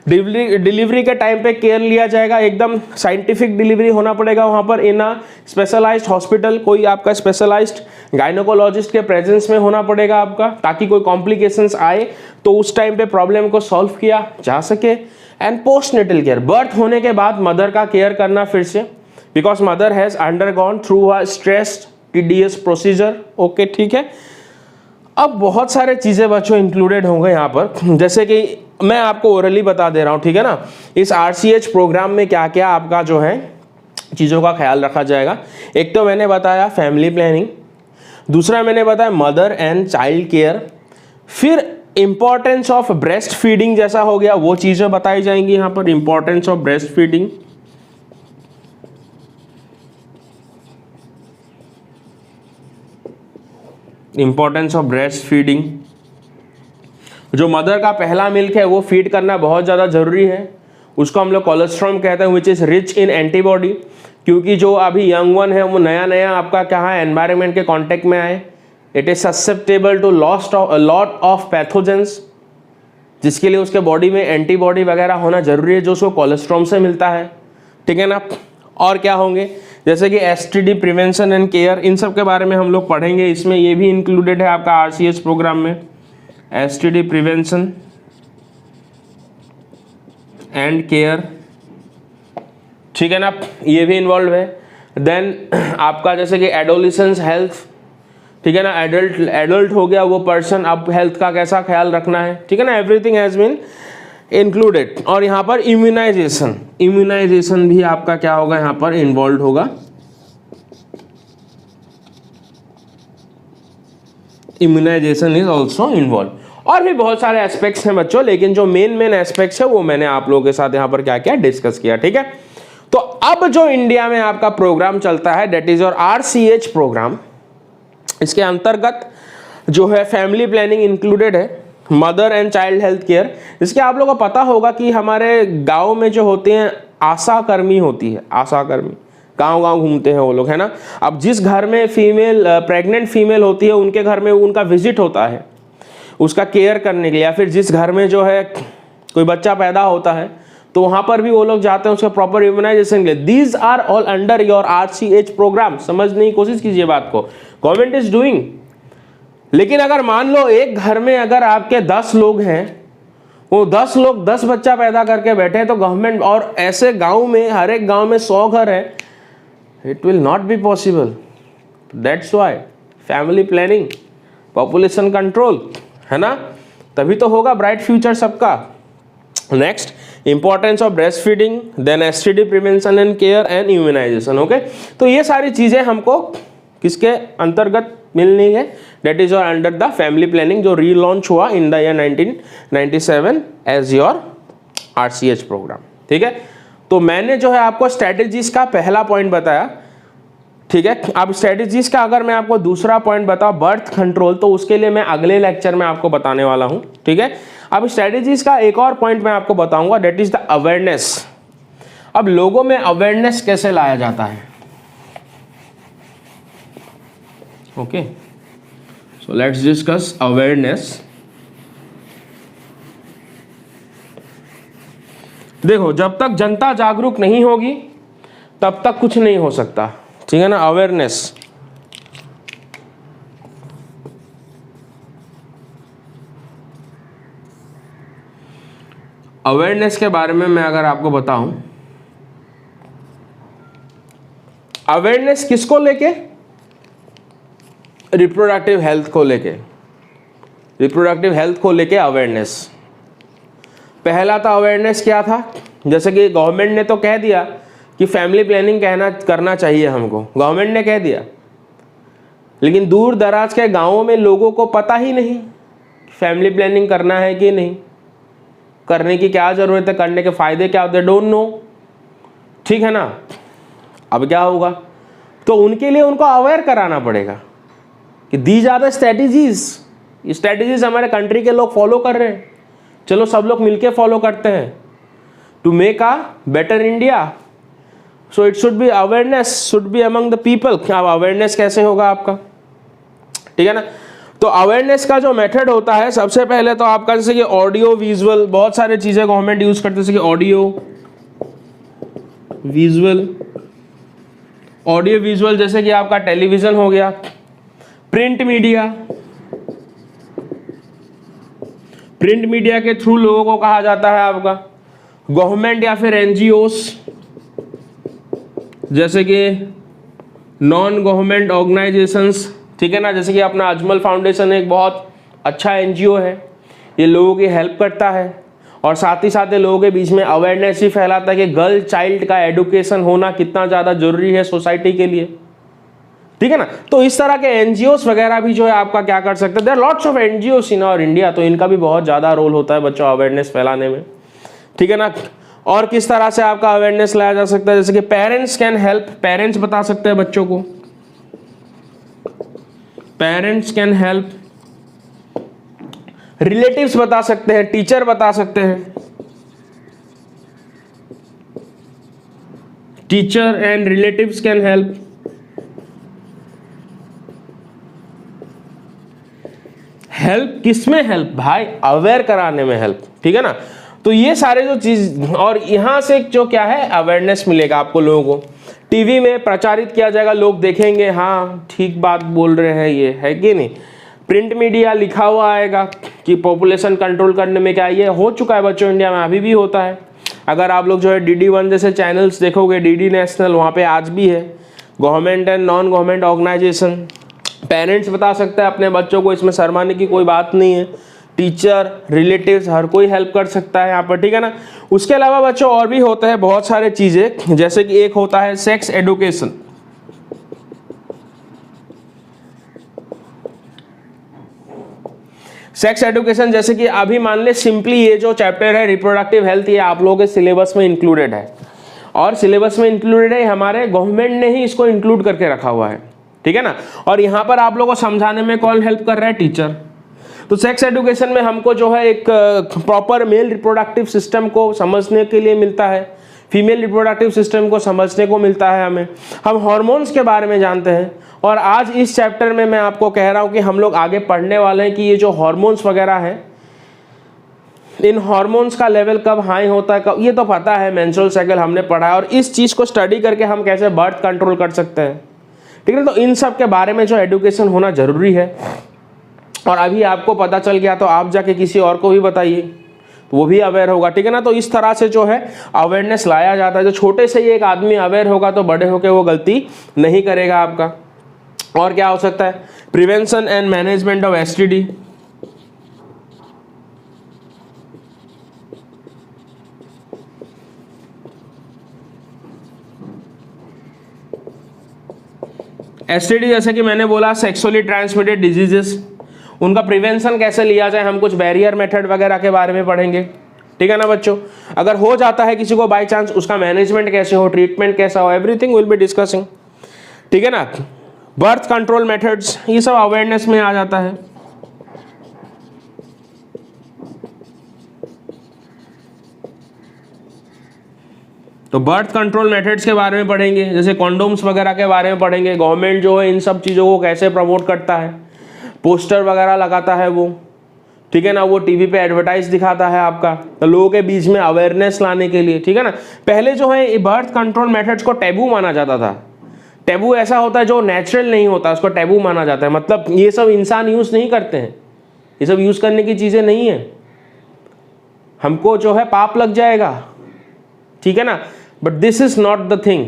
Delivery के टाइम पे केयर लिया जाएगा, एकदम साइंटिफिक डिलीवरी होना पड़ेगा वहाँ पर इन अ स्पेशलाइज्ड हॉस्पिटल। कोई आपका स्पेशलाइज्ड गायनोकोलॉजिस्ट के प्रेजेंस में होना पड़ेगा आपका, ताकि कोई कॉम्प्लिकेशंस आए तो उस टाइम पे प्रॉब्लम को सॉल्व किया जा सके। And postnatal care, birth होने के बाद मदर का केयर करना फिर से, because mother has undergone through a stressed tedious procedure. Okay, ठीक है। अब बहुत सारे चीज़ें बच्चों इंक्लूडेड होंगे यहाँ पर, जैसे कि मैं आपको ओरली बता दे रहा हूँ, ठीक है ना। इस RCH प्रोग्राम में क्या क्या आपका जो है चीज़ों का ख्याल रखा जाएगा। एक तो मैंने बताया फैमिली प्लानिंग, दूसरा मैंने बताया मदर एंड चाइल्ड केयर, फिर इंपॉर्टेंस ऑफ ब्रेस्ट फीडिंग जैसा हो गया, वो चीज़ें बताई जाएंगी यहाँ पर। Importance of breast feeding, importance of breast feeding, जो मदर का पहला मिल्क है वो फीड करना बहुत ज़्यादा ज़रूरी है। उसको हम लोग कोलेस्ट्रॉल कहते हैं, which is rich in antibody, क्योंकि जो अभी यंग वन है वो नया नया आपका क्या है एनवायरनमेंट के कांटेक्ट में आए, it is susceptible to lot of pathogens, जिसके लिए उसके बॉडी में एंटीबॉडी वगैरह होना जरूरी है, जो उसको कोलेस्ट्रॉल से मिलता है, ठीक है ना। और क्या होंगे, जैसे कि STD प्रिवेंशन एंड केयर, इन सब के बारे में हम लोग पढ़ेंगे। इसमें ये भी इंक्लूडेड है आपका RCH प्रोग्राम में, STD प्रिवेंशन एंड केयर, ठीक है ना, ये भी इन्वॉल्व है। देन आपका जैसे कि एडोलिसेंस हेल्थ, ठीक है ना, एडल्ट हो गया वो पर्सन, अब हेल्थ का कैसा ख्याल रखना है, ठीक है ना, एवरीथिंग हैज बीन इंक्लूडेड। और यहाँ पर इम्यूनाइजेशन भी आपका क्या होगा यहाँ पर इन्वॉल्व होगा। Immunisation is also involve. और भी बहुत सारे एस्पेक्ट्स हैं बच्चों, लेकिन जो मेन एस्पेक्ट्स है वो मैंने आप लोगों के साथ यहाँ पर क्या किया, डिस्कस किया। ठीक है, तो अब जो इंडिया में आपका प्रोग्राम चलता है that is your RCH programme. इसके अंतर्गत जो है फैमिली प्लानिंग इंक्लूडेड है, mother and child health care. इसके आप लोगों को पता होगा कि हमारे गांव में जो होते हैं आशा कर्मी होती है, आशा कर्मी गांव घूमते हैं वो लोग, है ना। अब जिस घर में फीमेल प्रेग्नेंट फीमेल होती है उनके घर में उनका विजिट होता है उसका केयर करने के लिए, या फिर जिस घर में जो है कोई बच्चा पैदा होता है तो वहां पर भी वो लोग जाते हैं उसका प्रॉपर इम्यूनाइजेशन के लिए। These are all under your RCH programme. समझने की कोशिश कीजिए बात को, गवर्नमेंट इज डूइंग। लेकिन अगर मान लो एक घर में अगर आपके 10 लोग हैं, वो 10 लोग 10 बच्चा पैदा करके बैठे हैं, तो गवर्नमेंट, और ऐसे गांव में हर एक गांव में 100 घर है, it will not be possible. That's why family planning, population control, है ना, तभी तो होगा ब्राइट फ्यूचर सबका। Next, importance of breast feeding, then STD prevention and care and immunisation. Okay, तो ये सारी चीजें हमको किसके अंतर्गत मिलनी है, that is your under the family planning, जो रीलॉन्च हुआ in the year 1997 as your RCH programme. ठीक है, तो मैंने जो है आपको स्ट्रेटेजीज का पहला पॉइंट बताया। ठीक है, अब स्ट्रेटेजीज का अगर मैं आपको दूसरा पॉइंट बताऊं, बर्थ कंट्रोल, तो उसके लिए मैं अगले लेक्चर में आपको बताने वाला हूं। ठीक है, अब स्ट्रेटेजीज का एक और पॉइंट मैं आपको बताऊंगा, दैट इज द अवेयरनेस। अब लोगों में अवेयरनेस कैसे लाया जाता है। Okay, so let's discuss awareness. देखो, जब तक जनता जागरूक नहीं होगी तब तक कुछ नहीं हो सकता। ठीक है ना, अवेयरनेस। अवेयरनेस के बारे में मैं अगर आपको बताऊं, अवेयरनेस किसको लेके, रिप्रोडक्टिव हेल्थ को लेके, रिप्रोडक्टिव हेल्थ को लेके अवेयरनेस। पहला तो अवेयरनेस क्या था, जैसे कि गवर्नमेंट ने तो कह दिया कि फैमिली प्लानिंग करना चाहिए हमको, गवर्नमेंट ने कह दिया, लेकिन दूर दराज के गांवों में लोगों को पता ही नहीं फैमिली प्लानिंग करना है कि नहीं, करने की क्या जरूरत है, करने के फायदे क्या होते हैं, डोंट नो। ठीक है ना, अब क्या होगा, तो उनके लिए उनको अवेयर कराना पड़ेगा कि दीज आर द स्ट्रेटेजीज हमारे कंट्री के लोग फॉलो कर रहे हैं, चलो सब लोग मिलके फॉलो करते हैं to make a better India. So it should be awareness should be among the people. अब अवेयरनेस कैसे होगा आपका, ठीक है ना, तो अवेयरनेस का जो मेथड होता है, सबसे पहले तो आपका जैसे कि ऑडियो विजुअल, बहुत सारे चीजें गवर्नमेंट यूज करते हैं, जैसे कि ऑडियो विजुअल, जैसे कि आपका टेलीविजन हो गया, प्रिंट मीडिया के थ्रू लोगों को कहा जाता है आपका गवर्नमेंट या फिर NGOs, जैसे कि नॉन गवर्नमेंट ऑर्गेनाइजेशंस। ठीक है ना, जैसे कि अपना अजमल फाउंडेशन एक बहुत अच्छा NGO है, ये लोगों की हेल्प करता है और साथ ही साथ लोगों के बीच में अवेयरनेस ही फैलाता है कि गर्ल चाइल्ड का एडुकेशन होना कितना ज़्यादा जरूरी है सोसाइटी के लिए। ठीक है ना, तो इस तरह के NGOs वगैरह भी जो है आपका क्या कर सकते हैं, there are lots of NGOs in our India, तो इनका भी बहुत ज़्यादा रोल होता है बच्चों अवेयरनेस फैलाने में। ठीक है ना, और किस तरह से आपका अवेयरनेस लाया जा सकता है, जैसे कि पेरेंट्स कैन हेल्प, पेरेंट्स बता सकते हैं बच्चों को, पेरेंट्स कैन हेल्प, रिलेटिव्स बता सकते हैं, टीचर बता सकते हैं, teacher and relatives can help. Help किसमें हेल्प भाई, अवेयर कराने में हेल्प। ठीक है ना, तो ये सारे जो चीज, और यहां से जो क्या है अवेयरनेस मिलेगा आपको, लोगों को टीवी में प्रचारित किया जाएगा, लोग देखेंगे हाँ ठीक बात बोल रहे हैं ये, है कि नहीं। प्रिंट मीडिया लिखा हुआ आएगा कि पॉपुलेशन कंट्रोल करने में क्या, ये हो चुका है बच्चों इंडिया में, अभी भी होता है। अगर आप लोग जो है DD1 जैसे चैनल्स देखोगे, DD नेशनल, वहाँ पे आज भी है government and non government organisation. Parents बता सकते हैं अपने बच्चों को, इसमें शर्माने की कोई बात नहीं है, टीचर रिलेटिव्स हर कोई हेल्प कर सकता है यहाँ पर। ठीक है ना, उसके अलावा बच्चों और भी होते हैं बहुत सारे चीज़ें, जैसे कि एक होता है सेक्स एडुकेशन। सेक्स एजुकेशन, जैसे कि अभी मान ले सिंपली ये जो चैप्टर है रिप्रोडक्टिव हेल्थ, ये आप लोगों के सिलेबस में इंक्लूडेड है, और सिलेबस में इंक्लूडेड है, हमारे गवर्नमेंट ने ही इसको इंक्लूड करके रखा हुआ है, ठीक है ना। और यहाँ पर आप लोगों को समझाने में कौन हेल्प कर रहा है? टीचर। तो सेक्स एजुकेशन में हमको जो है एक प्रॉपर मेल रिप्रोडक्टिव सिस्टम को समझने के लिए मिलता है, फीमेल रिप्रोडक्टिव सिस्टम को समझने को मिलता है हमें, हम हार्मोन्स के बारे में जानते हैं। और आज इस चैप्टर में मैं आपको कह रहा हूँ कि हम लोग आगे पढ़ने वाले हैं कि ये जो हार्मोन्स वगैरह है, इन हार्मोन्स का लेवल कब हाई होता है, कब, ये तो पता है, मेंस्ट्रुअल साइकिल हमने पढ़ा है, और इस चीज़ को स्टडी करके हम कैसे बर्थ कंट्रोल कर सकते हैं, ठीक है। तो इन सब के बारे में जो एजुकेशन होना ज़रूरी है, और अभी आपको पता चल गया तो आप जाके किसी और को भी बताइए, तो वो भी अवेयर होगा, ठीक है ना। तो इस तरह से जो है अवेयरनेस लाया जाता है। जो छोटे से ही एक आदमी अवेयर होगा तो बड़े होकर वो गलती नहीं करेगा आपका। और क्या हो सकता है? Prevention and management of STD, STD जैसे कि मैंने बोला सेक्सुअली ट्रांसमिटेड डिजीजेस, उनका प्रिवेंशन कैसे लिया जाए, हम कुछ बैरियर मेथड वगैरह के बारे में पढ़ेंगे, ठीक है ना बच्चों। अगर हो जाता है किसी को बाय चांस, उसका मैनेजमेंट कैसे हो, ट्रीटमेंट कैसा हो, एवरीथिंग विल बी डिस्कसिंग, ठीक है ना। बर्थ कंट्रोल मेथड्स, ये सब अवेयरनेस में आ जाता है। तो बर्थ कंट्रोल मेथड्स के बारे में पढ़ेंगे, जैसे कॉन्डोम्स वगैरह के बारे में पढ़ेंगे। गवर्नमेंट जो है इन सब चीज़ों को कैसे प्रमोट करता है, पोस्टर वगैरह लगाता है वो, ठीक है ना, वो टीवी पे एडवर्टाइज दिखाता है आपका, तो लोगों के बीच में अवेयरनेस लाने के लिए, ठीक है ना। पहले जो है बर्थ कंट्रोल मेथड्स को टैबू माना जाता था। टैबू ऐसा होता है जो नेचुरल नहीं होता, उसको टैबू माना जाता है, मतलब ये सब इंसान यूज़ नहीं करते हैं, ये सब यूज़ करने की चीज़ें नहीं है, हमको जो है पाप लग जाएगा, ठीक है ना। But this is not the thing,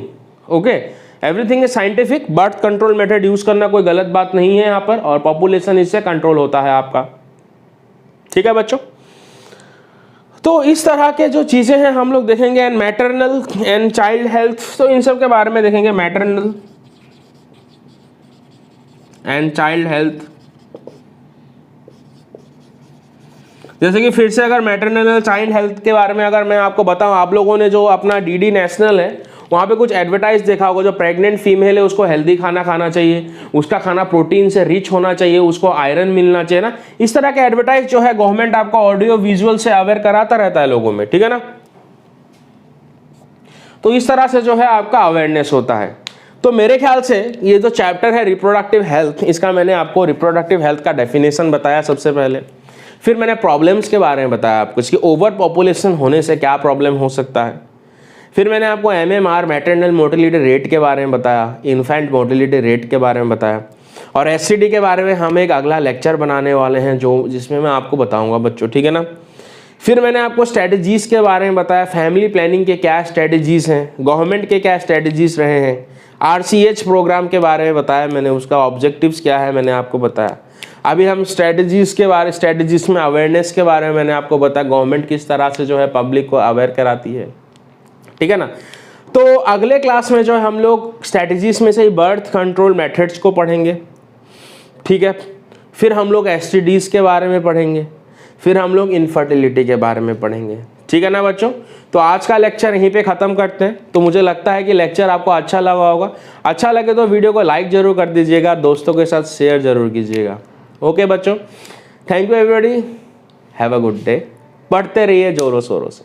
okay, everything is scientific. Birth control method use करना कोई गलत बात नहीं है यहाँ पर, और पॉपुलेशन इससे कंट्रोल होता है आपका, ठीक है बच्चों। तो इस तरह के जो चीजें हैं हम लोग देखेंगे। And maternal and child health, तो इन सब के बारे में देखेंगे, मैटरनल एंड चाइल्ड हेल्थ। जैसे कि फिर से अगर मैटरनल चाइल्ड हेल्थ के बारे में अगर मैं आपको बताऊं, आप लोगों ने जो अपना डीडी नेशनल है वहाँ पे कुछ एडवर्टाइज देखा होगा, जो प्रेग्नेंट फीमेल है उसको हेल्दी खाना खाना चाहिए, उसका खाना प्रोटीन से रिच होना चाहिए, उसको आयरन मिलना चाहिए ना, इस तरह के एडवर्टाइज जो है गवर्नमेंट आपको ऑडियो विजुअल से अवेयर कराता रहता है लोगों में, ठीक है ना। तो इस तरह से जो है आपका अवेयरनेस होता है। तो मेरे ख्याल से ये जो चैप्टर है रिप्रोडक्टिव हेल्थ, इसका मैंने आपको रिप्रोडक्टिव हेल्थ का डेफिनेशन बताया सबसे पहले, फिर मैंने प्रॉब्लम्स के बारे में बताया आपको, इसकी ओवर पॉपुलेशन होने से क्या प्रॉब्लम हो सकता है, फिर मैंने आपको MMR मैटरनल मोर्टेलिटी रेट के बारे में बताया, इन्फेंट मोर्टेलिटी रेट के बारे में बताया, और STD के बारे में हम एक अगला लेक्चर बनाने वाले हैं जिसमें मैं आपको बताऊंगा बच्चों, ठीक है ना। फिर मैंने आपको स्ट्रेटजीज़ के बारे में बताया, फैमिली प्लानिंग के क्या स्ट्रेटजीज़ हैं, गवर्नमेंट के क्या स्ट्रेटजीज़ रहे हैं, RCH प्रोग्राम के बारे में बताया मैंने, उसका ऑब्जेक्टिव्स क्या है मैंने आपको बताया। अभी हम स्ट्रेटजीज़ में अवेयरनेस के बारे में मैंने आपको बताया, गवर्नमेंट किस तरह से जो है पब्लिक को अवेयर कराती है, ठीक है ना। तो अगले क्लास में जो है हम लोग स्ट्रेटजीज़ में से ही बर्थ कंट्रोल मेथड्स को पढ़ेंगे, ठीक है। फिर हम लोग STDs के बारे में पढ़ेंगे, फिर हम लोग इनफर्टिलिटी के बारे में पढ़ेंगे, ठीक है ना बच्चों। तो आज का लेक्चर यहीं पे ख़त्म करते हैं। तो मुझे लगता है कि लेक्चर आपको अच्छा लगा होगा, अच्छा लगे तो वीडियो को लाइक ज़रूर कर दीजिएगा, दोस्तों के साथ शेयर ज़रूर कीजिएगा। ओके बच्चों, thank you everybody, have a good day, पढ़ते रहिए जोरों शोरों से।